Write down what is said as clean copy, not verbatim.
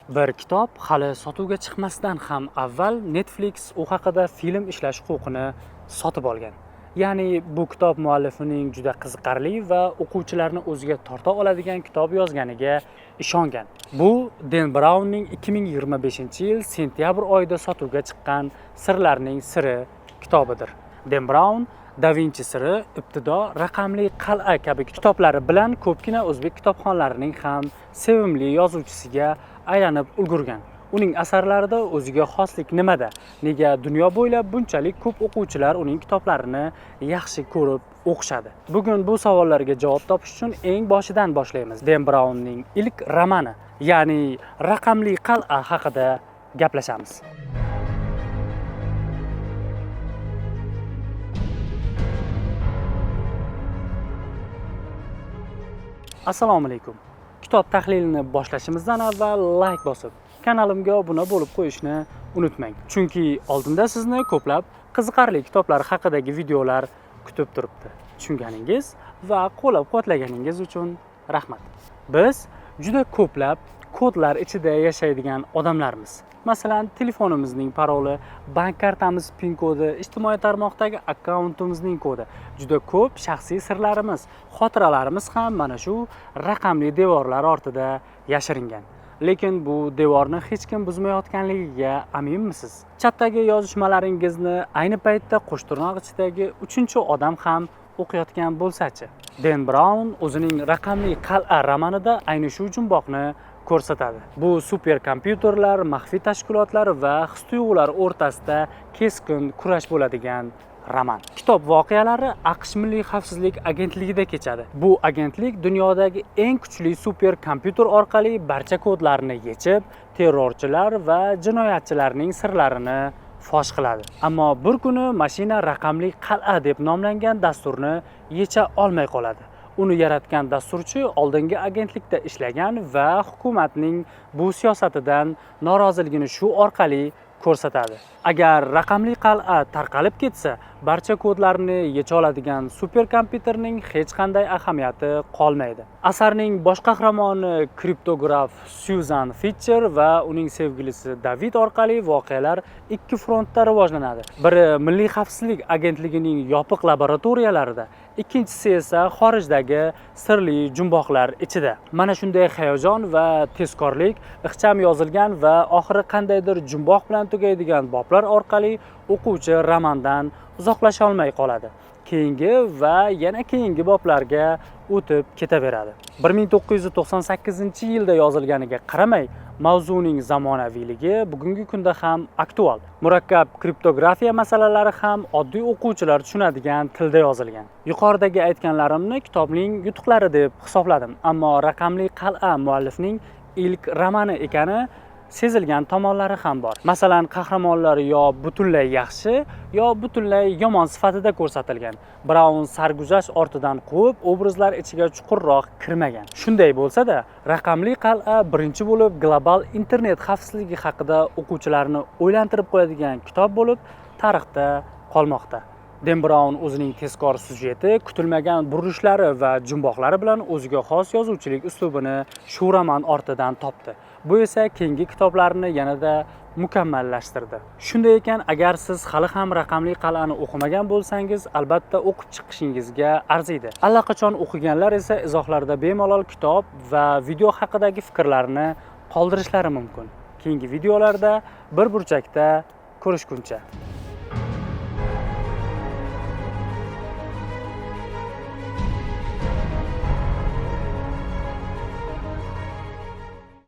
Bir kitob hali sotuvga chiqmasdan ham avval Netflix u haqida film ishlash huquqini sotib olgan. Ya'ni bu kitob muallifining juda qiziqarli va o'quvchilarni o'ziga torta oladigan kitob yozganiga ishongan. Bu Dan Brownning 2025-yil sentyabr oyida sotuvga chiqqan Sirlarning siri kitobidir. Dan Brown Da Vinci siri, ibtido, raqamli qal'a kabi kitoblari bilan ko'pgina o'zbek kitobxonlarining ham sevimli yozuvchisiga aylanib ulgurgan. Uning asarlarida o'ziga xoslik nimada? Nega dunyo bo'ylab bunchalik ko'p o'quvchilar uning kitoblarini yaxshi ko'rib o'qishadi? Bugun bu savollarga javob topish uchun eng boshidan boshlaymiz. Dan Brownning ilk romani, ya'ni Raqamli qal'a haqida gaplashamiz. Assalomu alaykum. Kitob tahlilini boshlashimizdan avval like bosib, kanalimga obuna bo'lib qo'yishni unutmang. Chunki oldinda sizni ko'plab qiziqarli kitoblar haqidagi videolar kutib turibdi. Tushunganingiz va qo'llab-quvvatlaganingiz uchun rahmat. Biz juda ko'plab kodlar ichida yashaydigan odamlarmiz. Masalan, telefonimizning paroli, bank kartamiz pin kodi, ijtimoiy tarmoqdagi akkauntimizning kodi, juda ko'p shaxsiy sirlarimiz, xotiralarimiz ham mana shu raqamli devorlar ortida yashiringan. Lekin bu devorni hech kim buzmayotganligiga aminmisiz? Chatdagi yozishmalaringizni ayni paytda qo'shtirnoq ichidagi 3-odam ham o'qiyotgan bo'lsa-chi? Dan Brown o'zining Raqamli qal'a romanida ayni shu jumboqni ko'rsatadi. Bu superkompyuterlar, maxfiy tashkilotlar va his-tuyg'ular o'rtasida keskin kurash bo'ladigan roman. Kitob voqealari AQSh Milliy xavfsizlik agentligida kechadi. Bu agentlik dunyodagi eng kuchli superkompyuter orqali barcha kodlarni yechib, terrorchilar va jinoyatchilarning sirlarini fosh qiladi. Ammo bir kuni mashina Raqamli qal'a deb nomlangan dasturni yecha olmay qoladi. Uni yaratgan dasturchi oldingi agentlikda ishlagan va hukumatning bu siyosatidan noroziligini shu orqali ko'rsatadi. Agar Raqamli qal'a tarqalib ketsa, barcha kodlarni yecha oladigan superkompyuterning hech qanday ahamiyati qolmaydi. Asarning bosh qahramoni kriptograf Susan Fitcher va uning sevgilisi David orqali voqealar ikki frontda rivojlanadi. Biri Milliy xavfsizlik agentligining yopiq laboratoriyalarida, ikkinchisi esa xorijdagi sirli jumboqlar ichida. Mana shunday hayajon va tezkorlik ixcham yozilgan va oxiri qandaydir jumboq bilan tugaydigan boblar orqali o'quvchi romandan uzoqlasha olmay qoladi. Keyingi va yana keyingi boblarga o'tib ketaveradi. 1998-yilda yozilganiga qaramay, mavzuning zamonaviyligi bugungi kunda ham aktual. Murakkab kriptografiya masalalari ham oddiy o'quvchilar tushunadigan tilda yozilgan. Yuqoridagi aytganlarimni kitobning yutuqlari deb hisobladim, ammo Raqamli qal'a muallifning ilk romani ekani sezilgan tomonlari ham bor. Masalan, qahramonlar yo butunlay yaxshi, yo butunlay yomon sifatida ko'rsatilgan. Brown sarguzasht ortidan quvib, obrazlar ichiga chuqurroq kirmagan. Shunday bo'lsa-da, Raqamli qal'a birinchi bo'lib global internet xavfsizligi haqida o'quvchilarni o'ylantirib qo'yadigan kitob bo'lib tarixda qolmoqda. Dan Brown o'zining tezkor syujeti, kutilmagan burilishlari va jumboqlari bilan o'ziga xos yozuvchilik uslubini shu roman ortidan topdi. Bu esa keyingi kitoblarini yanada mukammallashtirdi. Shunday ekan, agar siz hali ham Raqamli qal'ani o'qimagan bo'lsangiz, albatta o'qib chiqishingizga arziydi. Allaqachon o'qiganlar esa izohlarda bemalol kitob va video haqidagi fikrlarini qoldirishlari mumkin. Keyingi videolarda bir burchakda ko'rishguncha.